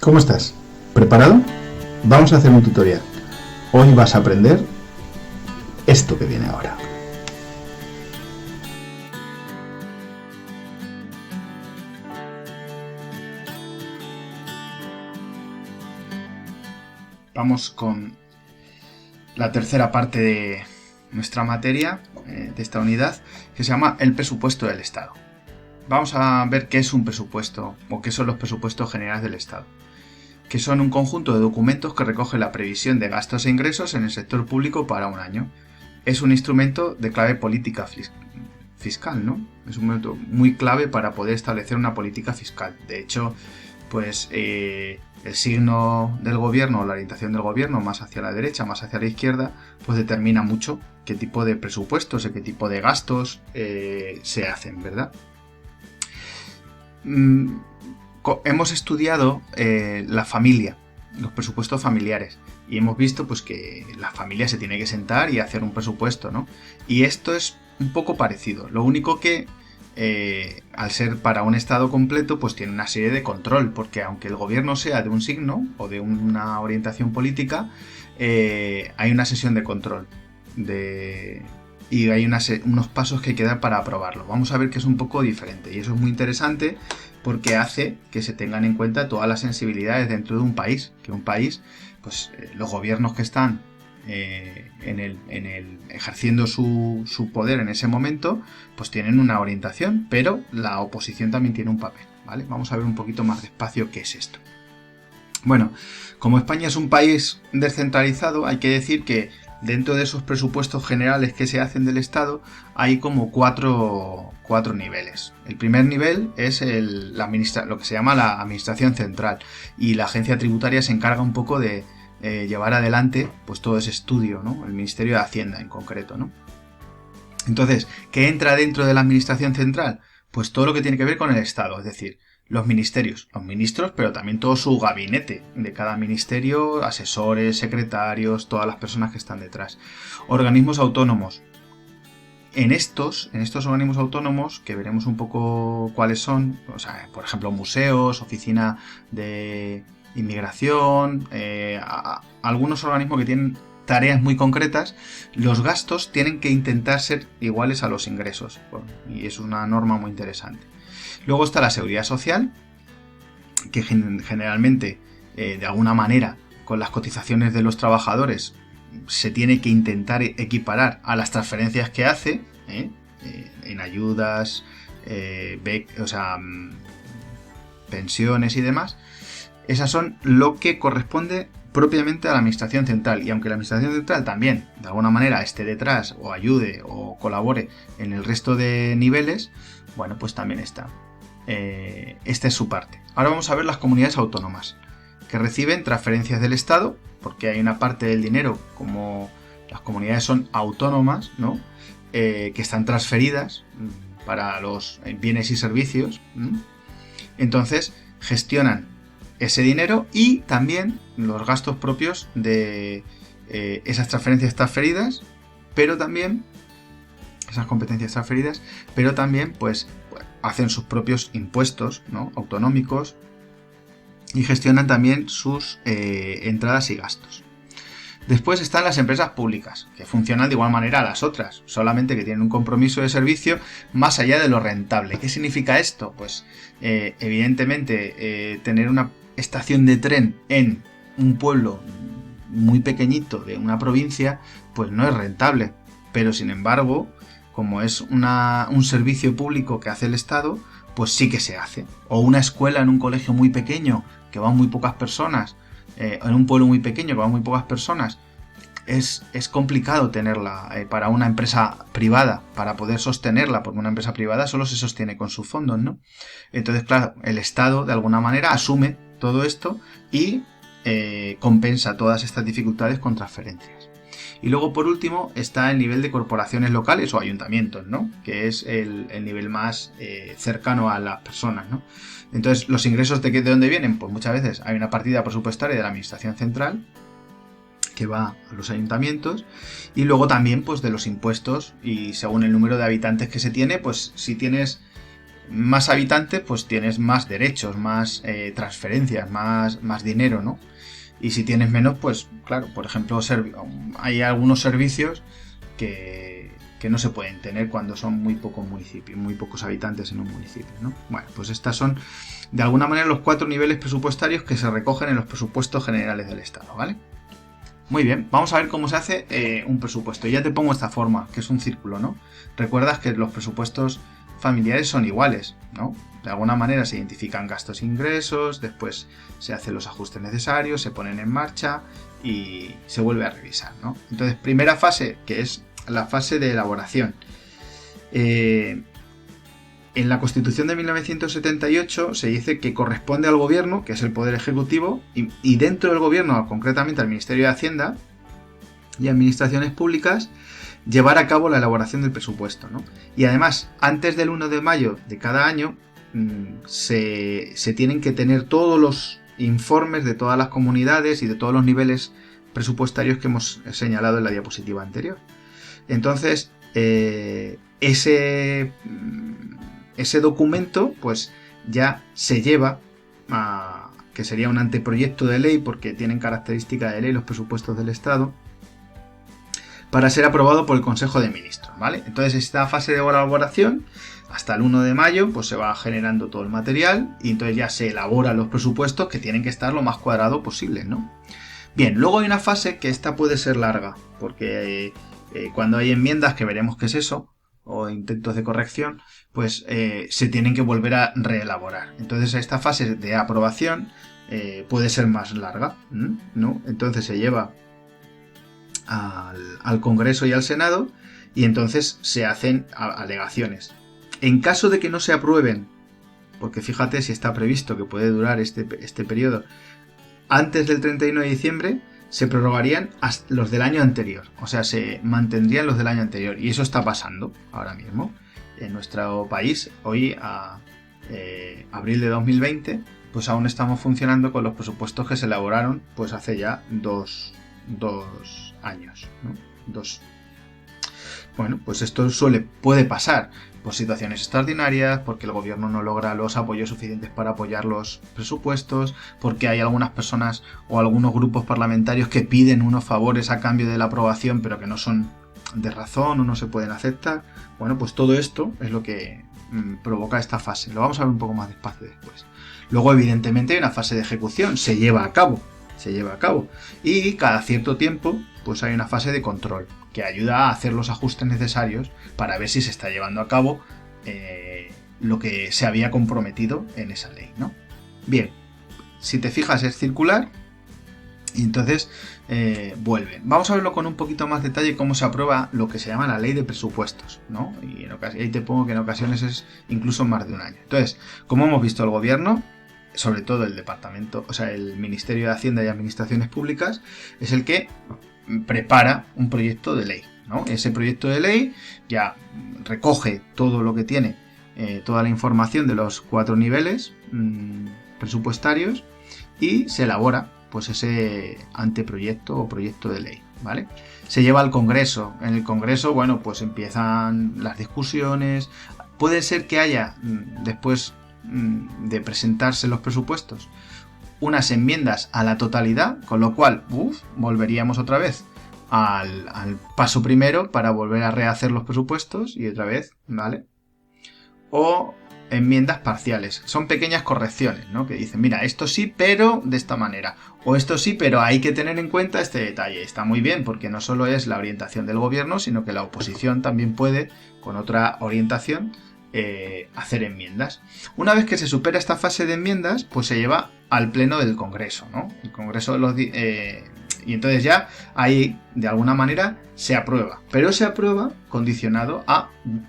¿Cómo estás? ¿Preparado? Vamos a hacer un tutorial. Hoy vas a aprender esto que viene ahora. Vamos con la tercera parte de nuestra materia, de esta unidad, que se llama el presupuesto del Estado. Vamos a ver qué es un presupuesto o qué son los presupuestos generales del Estado, que son un conjunto de documentos que recoge la previsión de gastos e ingresos en el sector público para un año. Es un instrumento de clave política fiscal, ¿no? Es un momento muy clave para poder establecer una política fiscal. De hecho, pues el signo del gobierno o la orientación del gobierno, más hacia la derecha, más hacia la izquierda, pues determina mucho qué tipo de presupuestos y qué tipo de gastos se hacen, ¿verdad? Hemos estudiado la familia, los presupuestos familiares, y hemos visto pues que la familia se tiene que sentar y hacer un presupuesto, ¿no? Y esto es un poco parecido, lo único que al ser para un estado completo pues tiene una serie de control, porque aunque el gobierno sea de un signo o de una orientación política, hay una sesión de control y hay unos pasos que hay que dar para aprobarlo. Vamos a ver que es un poco diferente, y eso es muy interesante porque hace que se tengan en cuenta todas las sensibilidades dentro de un país, que un país, pues los gobiernos que están ejerciendo su poder en ese momento, pues tienen una orientación, pero la oposición también tiene un papel, ¿vale? Vamos a ver un poquito más despacio qué es esto. Bueno, como España es un país descentralizado, hay que decir que dentro de esos presupuestos generales que se hacen del Estado hay como cuatro niveles. El primer nivel es lo que se llama la Administración Central, y la agencia tributaria se encarga un poco de llevar adelante pues todo ese estudio, ¿no? El Ministerio de Hacienda en concreto, ¿no? Entonces, ¿qué entra dentro de la Administración Central? Pues todo lo que tiene que ver con el Estado, es decir, los ministerios, los ministros, pero también todo su gabinete de cada ministerio, asesores, secretarios, todas las personas que están detrás. Organismos autónomos. En estos organismos autónomos, que veremos un poco cuáles son, o sea, por ejemplo, museos, oficina de inmigración, algunos organismos que tienen tareas muy concretas, los gastos tienen que intentar ser iguales a los ingresos, y es una norma muy interesante. Luego está la seguridad social, que generalmente, de alguna manera, con las cotizaciones de los trabajadores, se tiene que intentar equiparar a las transferencias que hace, en ayudas, pensiones y demás. Esas son lo que corresponde propiamente a la Administración Central, y aunque la Administración Central también, de alguna manera, esté detrás o ayude o colabore en el resto de niveles, bueno, pues también está. Esta es su parte. Ahora vamos a ver las comunidades autónomas, que reciben transferencias del Estado, porque hay una parte del dinero, como las comunidades son autónomas, ¿no? Que están transferidas para los bienes y servicios. Entonces gestionan ese dinero y también los gastos propios de esas transferencias transferidas, pero también esas competencias transferidas, pero también pues hacen sus propios impuestos, ¿no? Autonómicos, y gestionan también sus entradas y gastos. Después están las empresas públicas, que funcionan de igual manera a las otras, solamente que tienen un compromiso de servicio más allá de lo rentable. ¿Qué significa esto? Pues evidentemente tener una estación de tren en un pueblo muy pequeñito de una provincia, pues no es rentable, pero sin embargo, como es un servicio público que hace el Estado, pues sí que se hace. O una escuela en un colegio muy pequeño que van muy pocas personas, en un pueblo muy pequeño que van muy pocas personas, es complicado tenerla para una empresa privada, para poder sostenerla, porque una empresa privada solo se sostiene con sus fondos, ¿no? Entonces, claro, el Estado de alguna manera asume todo esto y compensa todas estas dificultades con transferencias. Y luego, por último, está el nivel de corporaciones locales o ayuntamientos, ¿no? Que es el nivel más cercano a las personas, ¿no? Entonces, ¿los ingresos de dónde vienen? Pues muchas veces hay una partida presupuestaria de la Administración Central que va a los ayuntamientos, y luego también pues de los impuestos, y según el número de habitantes que se tiene, pues si tienes más habitantes, pues tienes más derechos, más transferencias, más dinero, ¿no? Y si tienes menos, pues claro, por ejemplo, hay algunos servicios que no se pueden tener cuando son muy pocos municipios, muy pocos habitantes en un municipio, ¿no? Bueno, pues estas son de alguna manera los 4 niveles presupuestarios que se recogen en los presupuestos generales del Estado, ¿vale? Muy bien, vamos a ver cómo se hace un presupuesto. Ya te pongo esta forma, que es un círculo, ¿no? Recuerdas que los presupuestos familiares son iguales, ¿no? De alguna manera se identifican gastos e ingresos, después se hacen los ajustes necesarios, se ponen en marcha y se vuelve a revisar, ¿no? Entonces, primera fase, que es la fase de elaboración. En la Constitución de 1978 se dice que corresponde al gobierno, que es el poder ejecutivo, y dentro del gobierno, concretamente al Ministerio de Hacienda y Administraciones Públicas, llevar a cabo la elaboración del presupuesto, ¿no? Y además, antes del 1 de mayo de cada año, se tienen que tener todos los informes de todas las comunidades y de todos los niveles presupuestarios que hemos señalado en la diapositiva anterior. Entonces, ese documento pues ya se lleva a, que sería un anteproyecto de ley, porque tienen característica de ley los presupuestos del Estado, para ser aprobado por el Consejo de Ministros, ¿vale? Entonces, esta fase de elaboración, hasta el 1 de mayo, pues se va generando todo el material y entonces ya se elaboran los presupuestos, que tienen que estar lo más cuadrado posible, ¿no? Bien, luego hay una fase que esta puede ser larga, porque cuando hay enmiendas, que veremos qué es eso, o intentos de corrección, pues se tienen que volver a reelaborar. Entonces, esta fase de aprobación puede ser más larga, ¿no? Entonces se lleva al Congreso y al Senado y entonces se hacen alegaciones. En caso de que no se aprueben, porque fíjate si está previsto que puede durar este periodo, antes del 31 de diciembre, se prorrogarían los del año anterior, o sea, se mantendrían los del año anterior, y eso está pasando ahora mismo en nuestro país. Hoy, a abril de 2020, pues aún estamos funcionando con los presupuestos que se elaboraron pues hace ya dos años, ¿no? Bueno, pues esto puede pasar por situaciones extraordinarias, porque el gobierno no logra los apoyos suficientes para apoyar los presupuestos, porque hay algunas personas o algunos grupos parlamentarios que piden unos favores a cambio de la aprobación, pero que no son de razón o no se pueden aceptar. Bueno, pues todo esto es lo que provoca esta fase. Lo vamos a ver un poco más despacio después. Luego, evidentemente, hay una fase de ejecución, se lleva a cabo, y cada cierto tiempo pues hay una fase de control que ayuda a hacer los ajustes necesarios para ver si se está llevando a cabo lo que se había comprometido en esa ley, ¿no? Bien, si te fijas es circular y entonces vuelve. Vamos a verlo con un poquito más detalle, cómo se aprueba lo que se llama la ley de presupuestos, ¿no? Y ahí te pongo que en ocasiones es incluso más de un año. Entonces, como hemos visto, el gobierno, sobre todo el departamento, o sea, el Ministerio de Hacienda y Administraciones Públicas, es el que prepara un proyecto de ley, ¿no? Ese proyecto de ley ya recoge todo lo que tiene, toda la información de los 4 niveles presupuestarios, y se elabora pues ese anteproyecto o proyecto de ley, ¿vale? Se lleva al Congreso. En el Congreso, bueno, pues empiezan las discusiones. Puede ser que haya después de presentarse los presupuestos unas enmiendas a la totalidad, con lo cual volveríamos otra vez al paso primero para volver a rehacer los presupuestos y otra vez, ¿vale? O enmiendas parciales, son pequeñas correcciones, ¿no? Que dicen, mira, esto sí, pero de esta manera, o esto sí, pero hay que tener en cuenta este detalle. Está muy bien, porque no solo es la orientación del gobierno, sino que la oposición también puede, con otra orientación, hacer enmiendas. Una vez que se supera esta fase de enmiendas, pues se lleva al pleno del Congreso, ¿no? El Congreso y entonces ya ahí, de alguna manera, se aprueba. Pero se aprueba condicionado a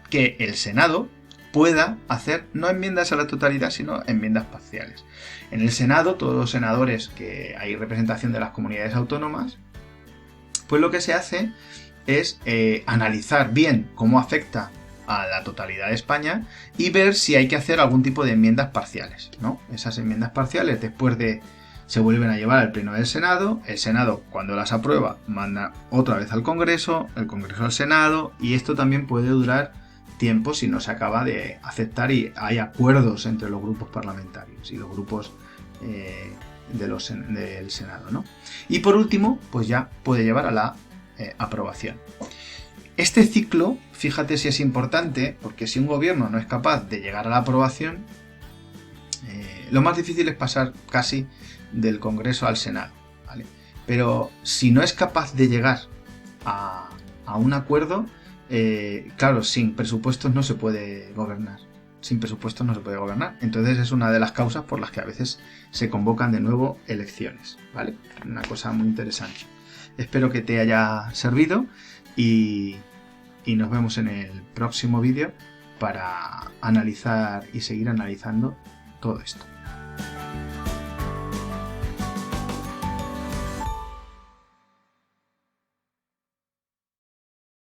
que el Senado pueda hacer no enmiendas a la totalidad, sino enmiendas parciales. En el Senado, todos los senadores, que hay representación de las comunidades autónomas, pues lo que se hace es analizar bien cómo afecta a la totalidad de España y ver si hay que hacer algún tipo de enmiendas parciales, ¿no? Esas enmiendas parciales se vuelven a llevar al pleno del Senado. El Senado, cuando las aprueba, manda otra vez al Congreso, el Congreso al Senado, y esto también puede durar tiempo si no se acaba de aceptar y hay acuerdos entre los grupos parlamentarios y los grupos del Senado, ¿no? Y por último, pues ya puede llevar a la aprobación. Este ciclo, fíjate si es importante, porque si un gobierno no es capaz de llegar a la aprobación, lo más difícil es pasar casi del Congreso al Senado, ¿vale? Pero si no es capaz de llegar a un acuerdo, claro, sin presupuestos no se puede gobernar. Sin presupuestos no se puede gobernar. Entonces es una de las causas por las que a veces se convocan de nuevo elecciones, ¿vale? Una cosa muy interesante. Espero que te haya servido y nos vemos en el próximo vídeo para analizar y seguir analizando todo esto.